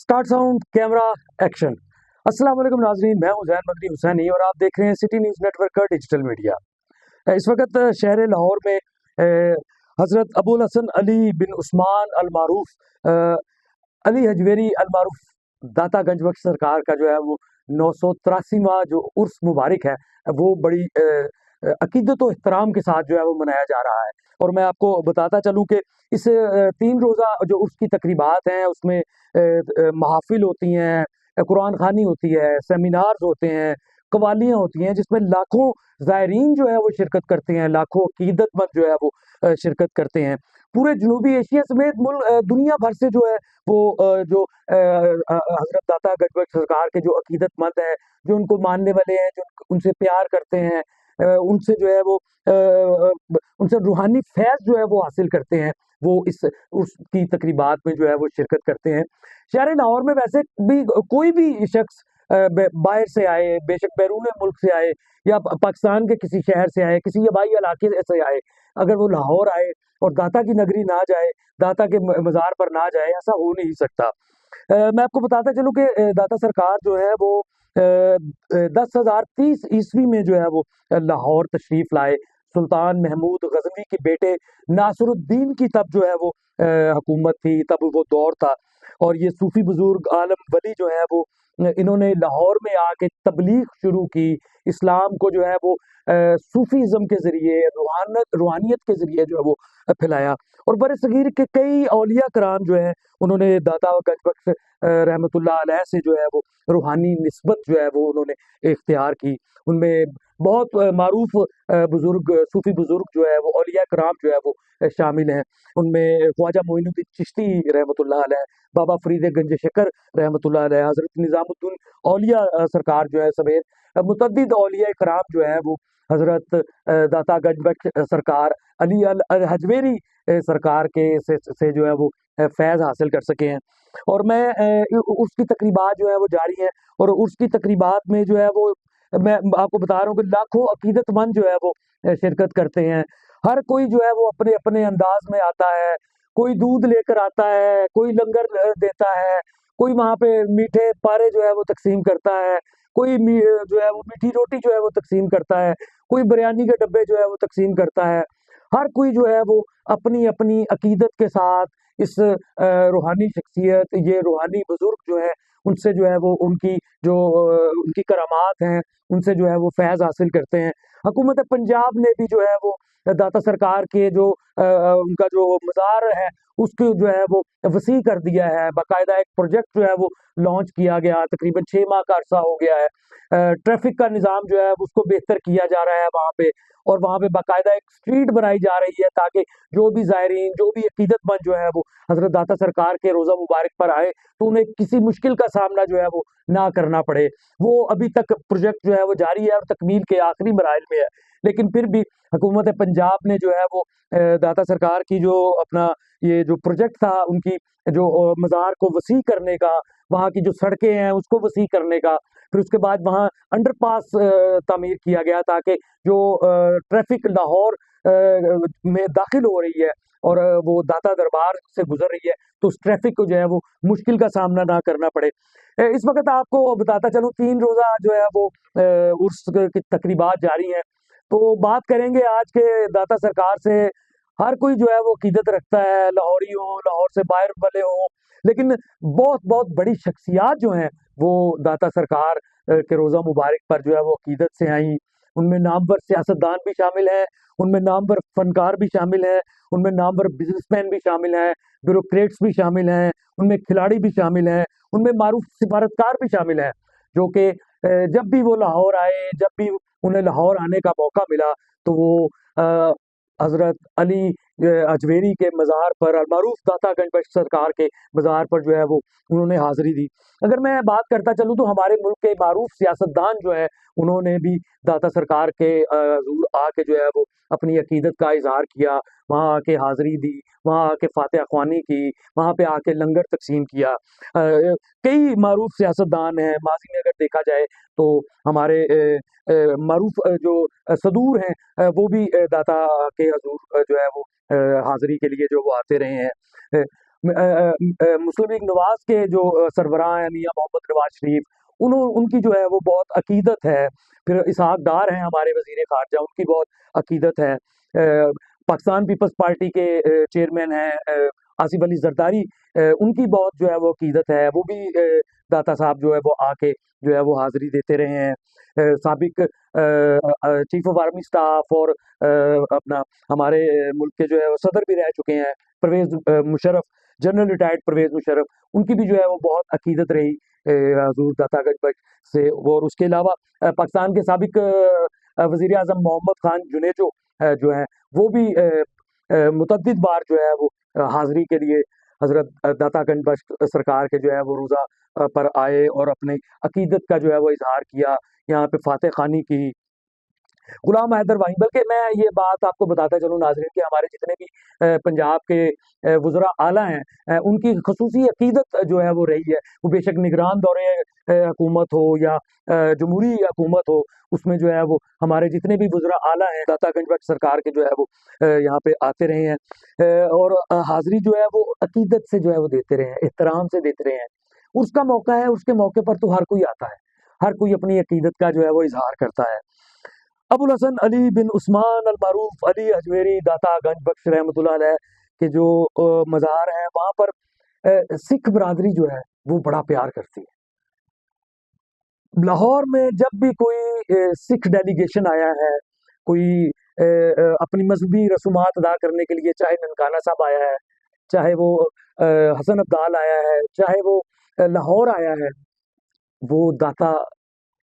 Start sound camera action. अस्सलाम वालेकुम नाजरीन, मैं हूं जैन मदनी हुसैनी और आप देख रहे हैं सिटी न्यूज़ नेटवर्क का डिजिटल मीडिया। इस वक्त शहर लाहौर में हज़रत अबुल हसन अली बिन उस्मान अल मारूफ अली हजवेरी अल मारूफ दाता गंज बख्श सरकार का जो है वो 983वां जो उर्स मुबारक है वो बड़ी अकीदत व एहतराम के साथ जो है वो मनाया जा रहा है। और मैं आपको बताता चलूँ कि इस 3 रोज़ा जो उर्स की तकरीबात हैं उसमें महाफ़िल होती हैं, कुरान ख़ानी होती है, सेमिनार्स होते हैं, कव्वालियाँ होती हैं जिसमें लाखों ज़ायरीन जो है वो शिरकत करते हैं, लाखों अकीदतमंद जो है वो शिरकत करते हैं। पूरे जनूबी एशिया समेत दुनिया भर से जो है वो हज़रत दाता गंज बख्श सरकार के जो अकीदतमंद हैं, जो उनको मानने वाले हैं, जो उनसे प्यार करते हैं, उनसे जो है वो उनसे रूहानी फैज़ जो है वो हासिल करते हैं, वो इस उसकी तकरीबात में जो है वो शिरकत करते हैं। शहर लाहौर में वैसे भी कोई भी शख्स बाहर से आए, बेशक बैरून मुल्क से आए या पाकिस्तान के किसी शहर से आए, किसी आबाई इलाके से आए, अगर वो लाहौर आए और दाता की नगरी ना जाए, दाता के मज़ार पर ना जाए, ऐसा हो नहीं सकता। मैं आपको बताता चलूँ कि दाता सरकार जो है वो 10,030 ईस्वी में जो है वो लाहौर तशरीफ़ लाए। सुल्तान महमूद गज़नवी के बेटे नासिरुद्दीन की तब जो है वो हुकूमत थी, तब वो दौर था। और ये सूफ़ी बुज़ुर्ग आलम वली जो है वो इन्होंने लाहौर में आके तबलीग शुरू की, इस्लाम को जो है वो सूफ़ीज़्म के ज़रिए, रूहानियत के ज़रिए जो है वो फैलाया। और बरसगीर के कई औलिया कराम जो हैं उन्होंने दाता गंज बख्श रहमतुल्लाह अलैह से जो है वो रूहानी निस्बत जो है वो उन्होंने इख्तियार की। उनमें बहुत मारूफ बुज़ुर्ग सूफ़ी बुज़ुर्ग जो है वो औलिया कराम जो है वो शामिल हैं। उनमें ख्वाजा मोइनुद्दीन चिश्ती रहमतुल्लाह अलैह, बाबा फ़रीद गंज शकर रहमतुल्लाह अलैह, हज़रत निज़ामुद्दीन औलिया सरकार जो है समेत मुतअद्दिद औलिया कराम जो है वो हज़रत दाता गंज बख्श सरकार अली अल हजवेरी सरकार के से जो है वो फैज़ हासिल कर सके हैं। और मैं उर्स की तकरीबात जो है वो जारी हैं और उर्स की तकरीबात में जो है वो मैं आपको बता रहा हूँ कि लाखों अकीदतमंद जो है वो शिरकत करते हैं। हर कोई जो है वो अपने-अपने अंदाज़ में आता है, कोई दूध लेकर आता है, कोई लंगर देता है, कोई वहाँ पे मीठे पारे जो है वो तक़सीम करता है, कोई जो है वो मीठी रोटी जो है वो तक़सीम करता है, कोई बिरयानी के डब्बे जो है वो तक़सीम करता है। हर कोई जो है वो अपनी-अपनी अकीदत के साथ इस रूहानी शख्सियत, ये रूहानी बुज़ुर्ग जो हैं, उनसे जो है वो उनकी करामात हैं, उनसे जो है वो फैज़ हासिल करते हैं। हुकूमत पंजाब ने भी जो है वो दाता सरकार के उनका जो मज़ार है, उसको जो है वो वसी कर दिया है। बाकायदा एक प्रोजेक्ट जो है वो लॉन्च किया गया, तकरीबन 6 माह का अरसा हो गया है। ट्रैफ़िक का निज़ाम जो है उसको बेहतर किया जा रहा है वहाँ पे, और वहाँ पे बाकायदा एक स्ट्रीट बनाई जा रही है ताकि जो भी ज़ायरीन, जो भी अकीदतमंद जो है वो हज़रत दाता सरकार के रोज़ा मुबारक पर आए, तो उन्हें किसी मुश्किल का सामना जो है वो ना करना पड़े। वो अभी तक प्रोजेक्ट जो है वो जारी है और तकमील के आखिरी मराहिल में है। लेकिन फिर भी हुकूमत पंजाब ने जो है वो दाता सरकार की जो अपना ये जो प्रोजेक्ट था उनकी जो मज़ार को वसी करने का, वहाँ की जो सड़कें हैं उसको वसी करने का, फिर उसके बाद वहाँ अंडरपास तामीर किया गया ताकि जो ट्रैफ़िक लाहौर में दाखिल हो रही है और वो दाता दरबार से गुज़र रही है, तो उस ट्रैफ़िक को जो है वो मुश्किल का सामना ना करना पड़े। इस वक़्त आपको बताता चलूँ 3 रोज़ा जो है वो उर्स की तकरीबात जारी हैं। तो बात करेंगे आज के दाता सरकार से। हर कोई जो है वो अकीदत रखता है, लाहौरी हो, लाहौर से बाहर वाले हों, लेकिन बहुत-बहुत बड़ी शख्सियत जो हैं, वो दाता सरकार के रोज़ा मुबारक पर जो है वो अकीदत से आईं। उनमें नामवर सियासतदान भी शामिल हैं, उनमें नामवर फ़नकार भी शामिल हैं, उनमें नामवर बिज़नेसमैन भी शामिल हैं, ब्यूरोक्रेट्स भी शामिल हैं, उनमें खिलाड़ी भी शामिल हैं, उनमें मारूफ सिफ़ारतकार भी शामिल हैं, जो कि जब भी वो लाहौर आए, जब भी उन्हें लाहौर आने का मौका मिला, तो वो अ, हज़रत अली अजमेरी के मज़ार पर अलमारूफ़ दाता गंज बख्श सरकार के मज़ार पर जो है वो उन्होंने हाज़िरी दी। अगर मैं बात करता चलूँ तो हमारे मुल्क के मारूफ सियासतदान जो हैं, उन्होंने भी दाता सरकार के हज़ूर आके जो है वो अपनी अकीदत का इज़हार किया, वहाँ आके हाज़िरी दी, वहाँ आके फ़ातिहा ख़्वानी की, वहाँ पे आके लंगर तक़सीम किया। कई मारूफ सियासतदान हैं, माज़ी में अगर देखा जाए तो हमारे मारूफ जो सदूर हैं, वो भी दाता के हज़ूर जो है वो हाज़िरी के लिए जो वो आते रहे हैं। मुस्लिम लीग नवाज के जो सरबराह हैं मियाँ मोहम्मद नवाज शरीफ, उनकी जो है वो बहुत अकीदत है। फिर इसहाक डार हैं हमारे वजीर खारजा, उनकी बहुत अकीदत है। पाकिस्तान पीपल्स पार्टी के चेयरमैन हैं आसिफ अली जरदारी, उनकी बहुत जो है वो अकीदत है। वो भी दाता साहब जो है वो आके जो है वो हाजिरी देते रहे हैं। साबिक चीफ ऑफ आर्मी स्टाफ और अपना हमारे मुल्क के जो है वो सदर भी रह चुके हैं परवेज मुशर्रफ, जनरल रिटायर्ड परवेज मुशर्रफ, उनकी भी जो है वो बहुत अकीदत रही हजूर दाता गंज से। और उसके अलावा पाकिस्तान के साबिक वजीर आजम मोहम्मद खान जुनेजो जो है वो भी मुतद्दिद बार जो है वो हाजिरी के लिए हजरत दाता गंज बख्श सरकार के जो है वो रोज़ा पर आए और अपने अकीदत का जो है वो इजहार किया, यहाँ पे फातह खानी की, गुलाम हैदर वाही। बल्कि मैं ये बात आपको बताता चलूँ नाज़रीन कि हमारे जितने भी पंजाब के वज़रा आला हैं, उनकी ख़ुसूसी अकीदत जो है वो रही है। वो बेशक निगरान दौरे हुकूमत हो या जमहूरी हुकूमत हो, उसमें जो है वो हमारे जितने भी वज़रा आला हैं दाता गंज बख्श सरकार के जो है वो यहाँ पे आते रहे हैं और हाज़िरी जो है वो अकीदत से जो है वो देते रहे हैं, एहतराम से देते रहे हैं। उसका मौका है, उसके मौके पर तो हर कोई आता है, हर कोई अपनी अकीदत का जो है वो इज़हार करता है। अबुल हसन अली बिन उस्मान अल मारूफ अली अजमेरी दाता गंज बख्श रहमतुल्लाह अलैह के जो मज़ार है, वहाँ पर सिख बरादरी जो है वो बड़ा प्यार करती है। लाहौर में जब भी कोई सिख डेलीगेशन आया है, कोई अपनी मजहबी रसूमात अदा करने के लिए, चाहे ननकाना साहब आया है, चाहे वो हसन अब्दाल आया है, चाहे वो लाहौर आया है, वो दाता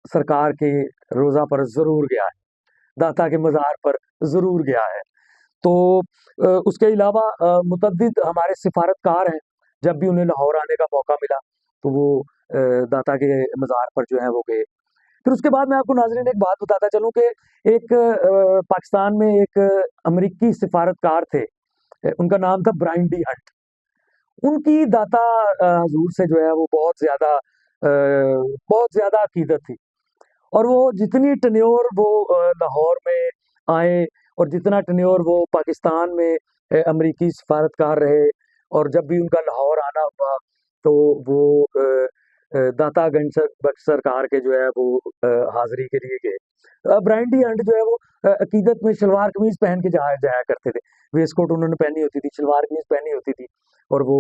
सरकार के रोज़ा पर ज़रूर गया है, दाता के मज़ार पर ज़रूर गया है। तो उसके अलावा मुतद्दिद हमारे सिफारतकार हैं, जब भी उन्हें लाहौर आने का मौका मिला, तो वो दाता के मज़ार पर जो है वो गए। फिर उसके बाद मैं आपको नाज़रीन एक बात बताता चलूँ कि एक पाकिस्तान में एक अमरीकी सिफारतकार थे, उनका नाम था ब्रायन डी हंट। उनकी दाता हज़ूर से जो है वो बहुत ज़्यादा अकीदत थी। और वो जितनी टेन्योर वो लाहौर में आए और जितना टेन्योर वो पाकिस्तान में अमरीकी सफारतकार रहे, और जब भी उनका लाहौर आना हुआ तो वो दाता गंज बख्श सरकार के जो है वो हाजिरी के लिए गए। ब्रायन डी हंट जो है वो अकीदत में शलवार कमीज पहन के जाया जाया करते थे, वेस्ट कोट उन्होंने पहनी होती थी, शलवार कमीज पहनी होती थी, और वो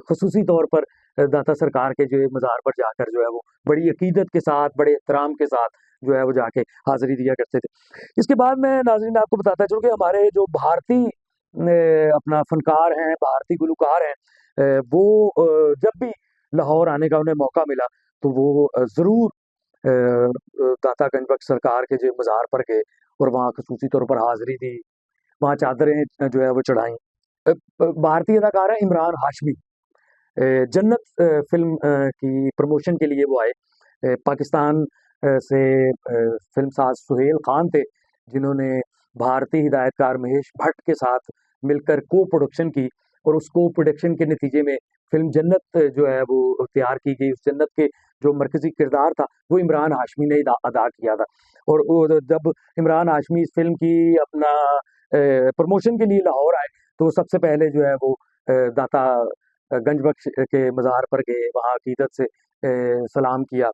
खसूसी तौर पर दाता सरकार के जो है मज़ार पर जाकर जो है वो बड़ी अकीदत के साथ, बड़े एहतराम के साथ जो है वो जाके हाज़िरी दिया करते थे। इसके बाद मैं नाज़रीन आपको बताता चलूँ कि हमारे जो भारतीय अपना फ़नकार हैं, भारतीय गुलूकार हैं, वो जब भी लाहौर आने का उन्हें मौका मिला, तो वो ज़रूर दाता गंज बख्श सरकार के जो मज़ार पर गए और वहाँ ख़ुसूसी तौर पर हाज़िरी दी, वहाँ चादरें जो है वो चढ़ाईं। भारतीय अदाकार हैं इमरान हाशमी, जन्नत फ़िल्म की प्रमोशन के लिए वो आए। पाकिस्तान से फ़िल्मसाज़ सुहेल खान थे, जिन्होंने भारतीय हिदायतकार महेश भट्ट के साथ मिलकर को-प्रोडक्शन की, और उस को-प्रोडक्शन के नतीजे में फ़िल्म जन्नत जो है वो तैयार की गई। उस जन्नत के जो मरकज़ी किरदार था, वो इमरान हाशमी ने अदा किया था। और वो जब इमरान हाशमी इस फ़िल्म की अपना प्रमोशन के लिए लाहौर आए, तो सबसे पहले जो है वो दाता गंज बख्श के मज़ार पर गए, वहाँ अकीदत से सलाम किया।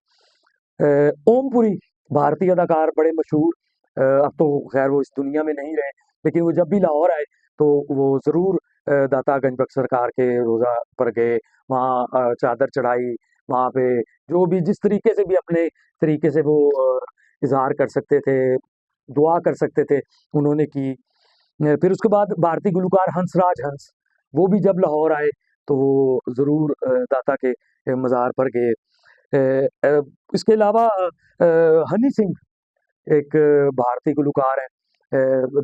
ओमपुरी भारतीय अदाकार बड़े मशहूर, अब तो खैर वो इस दुनिया में नहीं रहे, लेकिन वो जब भी लाहौर आए तो वो ज़रूर दाता गंज बख्श सरकार के रोज़ा पर गए, वहाँ चादर चढ़ाई, वहाँ पे जो भी जिस तरीके से भी अपने तरीके से वो इज़हार कर सकते थे, दुआ कर सकते थे, उन्होंने की। फिर उसके बाद भारतीय गुलूकार हंसराज हंस, वो भी जब लाहौर आए तो वो ज़रूर दाता के मज़ार पर गए। इसके अलावा हनी सिंह एक भारतीय गुलूकार हैं,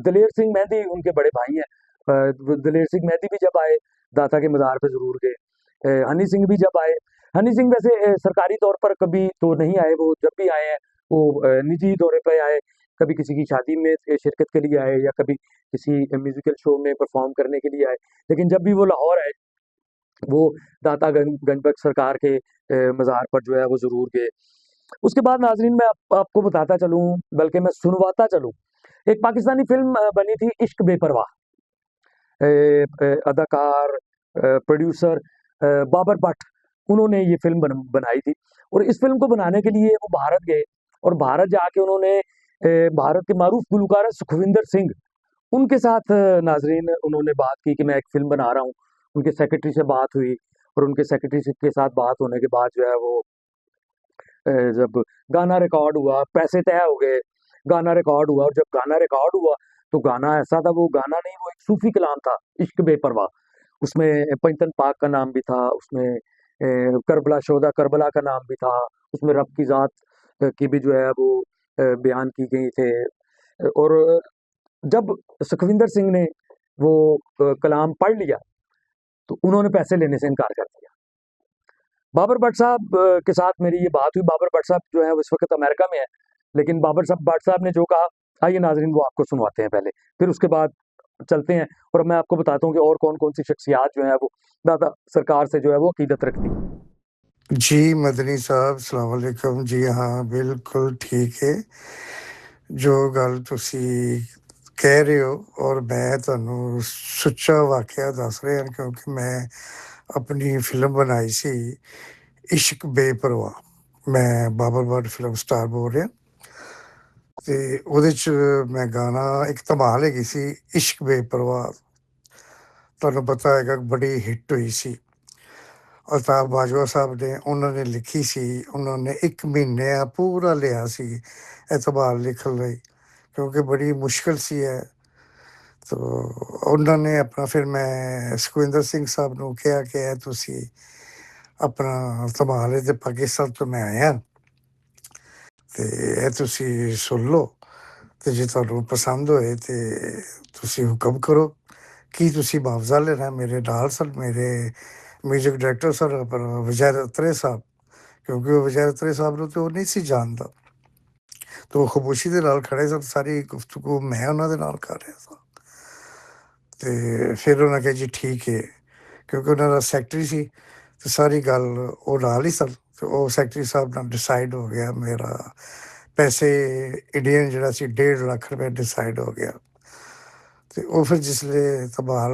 दलेर सिंह मेहंदी उनके बड़े भाई हैं। दलेर सिंह मेहंदी भी जब आए, दाता के मज़ार पे ज़रूर गए। हनी सिंह भी जब आए, हनी सिंह वैसे सरकारी तौर पर कभी तो नहीं आए, वो जब भी आए हैं वो निजी दौरे पे आए, कभी किसी की शादी में शिरकत के लिए आए या कभी किसी म्यूज़िकल शो में परफ़ॉर्म करने के लिए आए। लेकिन जब भी वो लाहौर आए, वो दाता गंज बख्श सरकार के मज़ार पर जो है वो ज़रूर गए। उसके बाद नाज़रीन मैं आपको बताता चलूँ, बल्कि मैं सुनवाता चलूँ, एक पाकिस्तानी फ़िल्म बनी थी इश्क बेपरवाह। अदाकार प्रोड्यूसर बाबर भट्ट, उन्होंने ये फ़िल्म बनाई थी। और इस फ़िल्म को बनाने के लिए वो भारत गए और भारत जाके उन्होंने भारत के मारूफ गुलकार हैं सुखविंदर सिंह, उनके साथ नाज़रीन उन्होंने बात की कि मैं एक फ़िल्म बना रहा हूँ। उनके सेक्रेटरी से बात हुई और उनके सेक्रेटरी के साथ बात होने के बाद जो है वो जब गाना रिकॉर्ड हुआ, पैसे तय हो गए, गाना रिकॉर्ड हुआ और जब गाना रिकॉर्ड हुआ, तो गाना ऐसा था, वो गाना नहीं, वो एक सूफ़ी कलाम था, इश्क बेपरवाह। उसमें पंचतन पाक का नाम भी था, उसमें करबला शोहदा करबला का नाम भी था, उसमें रब की ज़ात की भी जो है वो बयान की गई थे। और जब सुखविंदर सिंह ने वो कलाम पढ़ लिया, तो उन्होंने पैसे लेने से इनकार कर दिया। बाबर भट्ट साहब के साथ मेरी ये बात हुई। बाबर भट्ट साहब जो है वो इस वक़्त अमेरिका में हैं, लेकिन बाबर साहब भट्ट साहब ने जो कहा, आइए नाज़रीन वो आपको सुनवाते हैं पहले, फिर उसके बाद चलते हैं और मैं आपको बताता हूँ कि और कौन-कौन सी शख्सियात जो हैं वो दादा सरकार से जो है वो अक़ीदत रखती हैं। जी, मदनी साहब सलाम अलैकुम। जी हाँ, बिल्कुल ठीक है। जो गल तुसी कह रहे हो और मैं तुहानू सच्चा वाक़या दस रहा क्योंकि मैं अपनी फ़िल्म बनाई सी इश्क बेपरवाह। मैं बाबर भट्ट फिल्म स्टार बोल रहा। ते ਉਹਦੇ 'ਚ ਮੈਂ ਗਾਣਾ ਇੱਕ ਧਮਾਲ ਹੈਗੀ ਸੀ ਇਸ਼ਕ ਬੇਪਰਵਾਹ। ਤੁਹਾਨੂੰ ਪਤਾ ਹੋਏਗਾ ਬੜੀ ਹਿੱਟ ਹੋਈ ਸੀ। ਅਲਤਾਫ ਬਾਜਵਾ ਸਾਹਿਬ ਨੇ ਉਹਨਾਂ ਨੇ ਲਿਖੀ ਸੀ। ਉਹਨਾਂ ਨੇ 1 ਮਹੀਨਾ ਪੂਰਾ ਲਿਆ ਸੀ ਇਹ ਧਮਾਲ ਲਿਖਣ ਲਈ ਕਿਉਂਕਿ ਬੜੀ ਮੁਸ਼ਕਿਲ ਸੀ ਇਹ। ਤੋ ਉਹਨਾਂ ਨੇ ਆਪਣਾ ਫਿਰ ਮੈਂ ਸੁਖਵਿੰਦਰ ਸਿੰਘ ਸਾਹਿਬ ਨੂੰ ਕਿਹਾ ਕਿ ਇਹ ਤੁਸੀਂ ਆਪਣਾ ਧਮਾਲ ਹੈ ਅਤੇ ਪਾਕਿਸਤਾਨ ਤੋਂ ਮੈਂ ਆਇਆ ਅਤੇ ਇਹ ਤੁਸੀਂ ਸੁਣ ਲਓ ਅਤੇ ਜੇ ਤੁਹਾਨੂੰ ਪਸੰਦ ਹੋਏ ਤਾਂ ਤੁਸੀਂ ਹੁਕਮ ਕਰੋ ਕੀ ਤੁਸੀਂ ਮੁਆਵਜ਼ਾ ਲੈਣਾ। ਮੇਰੇ ਨਾਲ ਸਨ ਮੇਰੇ ਮਿਊਜ਼ਿਕ ਡਾਇਰੈਕਟਰ ਸਰ ਆਪਣਾ ਵਜੈਦ ਅਤਰੇ ਸਾਹਿਬ ਕਿਉਂਕਿ ਉਹ ਵਜੈਦ ਅਤਰੇ ਸਾਹਿਬ ਨੂੰ ਤਾਂ ਉਹ ਨਹੀਂ ਸੀ ਜਾਣਦਾ। ਤਾਂ ਉਹ ਖਾਮੋਸ਼ੀ ਦੇ ਨਾਲ ਖੜ੍ਹੇ ਸਨ। ਸਾਰੀ ਗੁਫ਼ਤਗੂ ਮੈਂ ਉਹਨਾਂ ਦੇ ਨਾਲ ਕਰ ਰਿਹਾ ਸਾਂ ਅਤੇ ਫਿਰ ਉਹਨਾਂ ਕਿਹਾ ਜੀ ਠੀਕ ਹੈ ਕਿਉਂਕਿ ਉਹਨਾਂ ਦਾ ਸੈਕਟਰੀ ਸੀ ਅਤੇ ਸਾਰੀ ਗੱਲ ਉਹ ਨਾਲ ਹੀ ਸਨ ਅਤੇ ਉਹ ਸੈਕਟਰੀ ਸਾਹਿਬ ਨਾਲ ਡਿਸਾਈਡ ਹੋ ਗਿਆ। ਮੇਰਾ ਪੈਸੇ ਇੰਡੀਅਨ ਜਿਹੜਾ ਸੀ 1.5 ਲੱਖ ਰੁਪਏ ਡਿਸਾਈਡ ਹੋ ਗਿਆ ਅਤੇ ਉਹ ਫਿਰ ਜਿਸਲੇ ਧਮਾਲ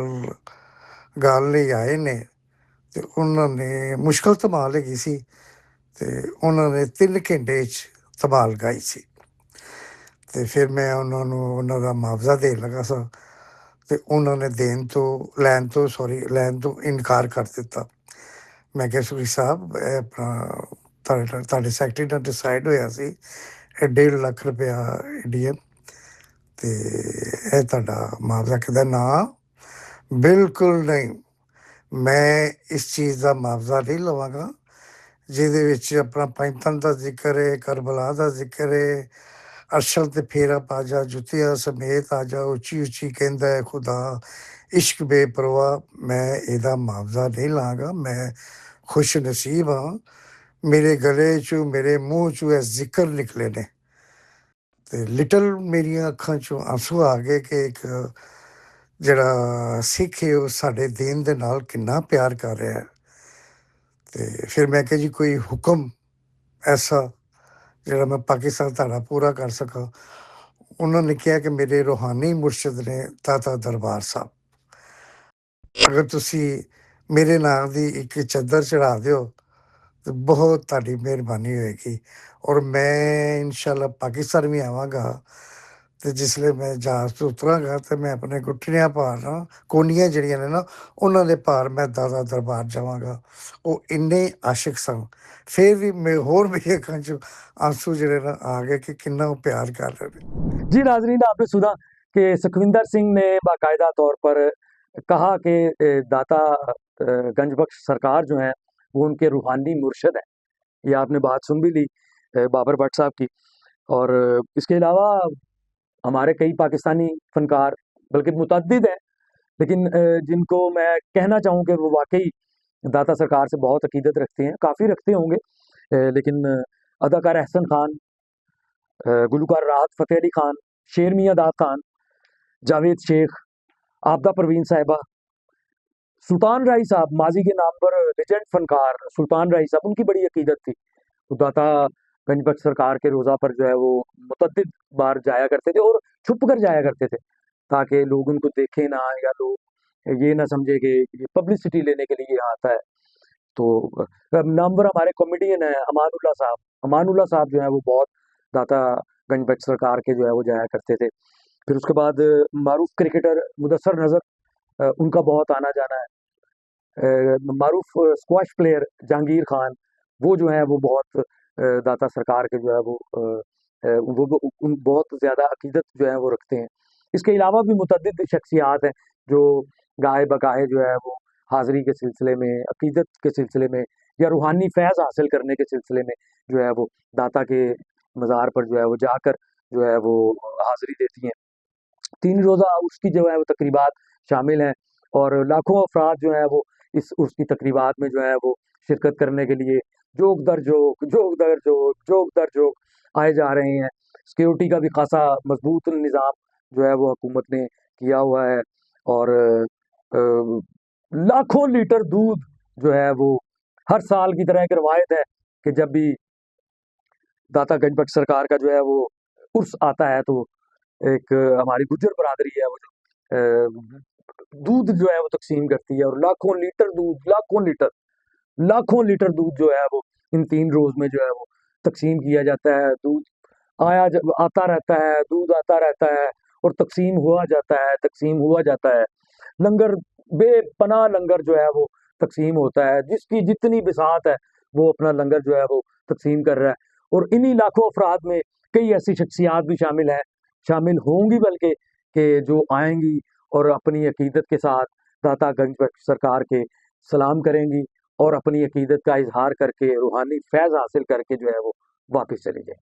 ਗਾਉਣ ਲਈ ਆਏ ਨੇ ਅਤੇ ਉਹਨਾਂ ਨੇ ਮੁਸ਼ਕਿਲ ਧਮਾਲ ਹੈਗੀ ਸੀ ਅਤੇ ਉਹਨਾਂ ਨੇ 3 ਘੰਟੇ 'ਚ ਧਮਾਲ ਗਾਈ ਸੀ ਅਤੇ ਫਿਰ ਮੈਂ ਉਹਨਾਂ ਨੂੰ ਉਹਨਾਂ ਦਾ ਮੁਆਵਜ਼ਾ ਦੇਣ ਲੱਗਾ ਸਾਂ ਅਤੇ ਉਹਨਾਂ ਨੇ ਲੈਣ ਤੋਂ ਇਨਕਾਰ ਕਰ ਦਿੱਤਾ। ਮੈਂ ਕਿਹਾ ਸੁਖੀ ਸਾਹਿਬ ਇਹ ਆਪਣਾ ਤੁਹਾਡੇ ਸੈਕਟਰੀ ਨਾਲ ਡਿਸਾਈਡ ਹੋਇਆ ਸੀ ਇਹ 1.5 ਲੱਖ ਰੁਪਇਆ ਇੰਡੀਅਨ ਅਤੇ ਇਹ ਤੁਹਾਡਾ ਮੁਆਵਜ਼ਾ ਕਹਿੰਦਾ ਨਾ ਬਿਲਕੁਲ ਨਹੀਂ, ਮੈਂ ਇਸ ਚੀਜ਼ ਦਾ ਮੁਆਵਜ਼ਾ ਨਹੀਂ ਲਵਾਂਗਾ ਜਿਹਦੇ ਵਿੱਚ ਆਪਣਾ ਪੰਜਤਨ ਦਾ ਜ਼ਿਕਰ ਹੈ, ਕਰਬਲਾ ਦਾ ਜ਼ਿਕਰ ਹੈ, ਅਰਸ਼ਲ 'ਤੇ ਫੇਰਾ ਪਾ ਜਾ, ਜੁੱਤੀਆਂ ਸਮੇਤ ਆ ਜਾ, ਉੱਚੀ ਉੱਚੀ ਕਹਿੰਦਾ ਹੈ ਖੁਦਾ, ਇਸ਼ਕ ਬੇਪਰਵਾਹ। ਮੈਂ ਇਹਦਾ ਮੁਆਵਜ਼ਾ ਨਹੀਂ ਲਵਾਂਗਾ। ਮੈਂ ਖੁਸ਼ ਨਸੀਬ ਹਾਂ ਮੇਰੇ ਗਲੇ 'ਚੋਂ ਮੇਰੇ ਮੂੰਹ 'ਚੋਂ ਇਹ ਜ਼ਿਕਰ ਨਿਕਲੇ ਨੇ ਅਤੇ ਲਿਟਲ ਮੇਰੀਆਂ ਅੱਖਾਂ 'ਚੋਂ ਆਂਸੂ ਆ ਗਏ ਕਿ ਇੱਕ ਜਿਹੜਾ ਸਿੱਖ ਹੈ ਉਹ ਸਾਡੇ ਦੀਨ ਦੇ ਨਾਲ ਕਿੰਨਾ ਪਿਆਰ ਕਰ ਰਿਹਾ ਅਤੇ ਫਿਰ ਮੈਂ ਕਿਹਾ ਜੀ ਕੋਈ ਹੁਕਮ ਐਸਾ ਜਿਹੜਾ ਮੈਂ ਪਾਕਿਸਤਾਨ ਤੁਹਾਡਾ ਪੂਰਾ ਕਰ ਸਕਾਂ। ਉਹਨਾਂ ਨੇ ਕਿਹਾ ਕਿ ਮੇਰੇ ਰੂਹਾਨੀ ਮੁਰਸ਼ਿਦ ਨੇ ਦਾਤਾ ਦਰਬਾਰ ਸਾਹਿਬ, ਅਗਰ ਤੁਸੀਂ ਮੇਰੇ ਨਾਂ ਦੀ ਇੱਕ ਚੱਦਰ ਚੜ੍ਹਾ ਦਿਓ ਤਾਂ ਬਹੁਤ ਤੁਹਾਡੀ ਮਿਹਰਬਾਨੀ ਹੋਏਗੀ ਔਰ ਮੈਂ ਇਨਸ਼ਾਅੱਲਾ ਪਾਕਿਸਤਾਨ ਵੀ ਆਵਾਂਗਾ ਅਤੇ ਜਿਸਲੇ ਮੈਂ ਜਹਾਜ਼ ਤੋਂ ਉਤਰਾਂਗਾ ਤਾਂ ਮੈਂ ਆਪਣੇ ਗੁੱਠਣੀਆਂ ਭਾਰ ਨਾ ਕੋਨੀਆਂ ਜਿਹੜੀਆਂ ਨੇ ਨਾ ਉਹਨਾਂ ਦੇ ਭਾਰ ਮੈਂ ਦਾਦਾ ਦਰਬਾਰ ਜਾਵਾਂਗਾ। ਉਹ ਇੰਨੇ ਆਸ਼ਿਕ ਸਨ। ਫਿਰ ਵੀ ਮੈਂ ਹੋਰ ਮੇਰੀ ਅੱਖਾਂ 'ਚ आंसू ਜਿਹੜੇ ना आ गए कि कितना वो प्यार कर रहे हैं। जी नाजरीन, आपने सुना कि सुखविंदर सिंह ने बाकायदा तौर पर कहा कि दाता गंजबख्श सरकार जो हैं वो उनके रूहानी मुर्शद हैं। ये आपने बात सुन भी ली बाबर भट्ट साहब की। और इसके अलावा हमारे कई पाकिस्तानी फ़नकार बल्कि मुतअद्दिद हैं, लेकिन जिनको मैं कहना चाहूँ कि वो वाक़ई दाता सरकार से बहुत अक़ीदत रखते हैं, काफ़ी रखते होंगे। लेकिन अदाकार अहसन खान, गुलकार राहत फ़तेह अली खान, शेर मियाँ दाद खान, जावेद शेख, आबदा परवीन साहिबा, सुल्तान राई साहब, माजी के नाम पर लेजेंड फ़नकार सुल्तान राई साहब, उनकी बड़ी अक़ीदत थी। तो दाता गंजबख्श सरकार के रोज़ा पर जो है वो मुतअद्दिद बार जाया करते थे और छुप कर जाया करते थे ताकि लोग उनको देखें ना या लोग ये ना समझे कि ये पब्लिसिटी लेने के लिए यहाँ आता है। तो नामवर हमारे कॉमेडियन हैं अमानुल्लाह साहब। अमानुल्लाह साहब जो है वो बहुत दाता गंज भट्ट सरकार के जो है वो जाया करते थे। फिर उसके बाद मारूफ क्रिकेटर मुदस्सर नज़र, उनका बहुत आना जाना है। मारूफ स्क्वैश प्लेयर जहांगीर खान, वो जो है वो बहुत दाता सरकार के जो है वो बहुत ज़्यादा अकीदत जो है वो रखते हैं। इसके अलावा भी मुतअद्दिद शख्सियात हैं जो गाहे बगाहे जो है वो हाज़िरी के सिलसिले में, अकीदत के सिलसिले में या रूहानी फैज़ हासिल करने के सिलसिले में जो है वो दाता के मज़ार पर जो है वो जाकर जो है वो हाज़िरी देती हैं। 3 रोज़ा उसकी जो है वो तकरीबात शामिल हैं और लाखों अफ़राद जो है वो इस उसकी तकरीबात में जो है वो शिरकत करने के लिए जोक दर जोक, जोक दर जोक, जोक दर जोक आए जा रहे हैं। सिक्योरिटी का भी ख़ासा मज़बूत निज़ाम जो है वो हुकूमत ने किया हुआ है और लाखों लीटर दूध जो है वो हर साल की तरह एक रवायत है कि जब भी दाता गंज भट्ट सरकार का जो है वो उर्स आता है तो एक हमारी गुज्जर बरादरी है वो जो दूध जो है वो तकसीम करती है और लाखों लीटर दूध जो है वो इन 3 रोज में जो है वो तकसीम किया जाता है। दूध आया जब आता रहता है, दूध आता रहता है और तकसीम हुआ जाता है। लंगर बेपनाह लंगर जो है वो तकसीम होता है, जिसकी जितनी बिसात है वो अपना लंगर जो है वो तकसीम कर रहा है और इन्हीं लाखों अफराद में कई ऐसी शख्सियात भी शामिल होंगी बल्कि कि जो आएंगी और अपनी अकीदत के साथ दाता गंज बख्श सरकार के सलाम करेंगी और अपनी अकीदत का इजहार करके रूहानी फैज़ हासिल करके जो है वो वापस चली जाएंगी।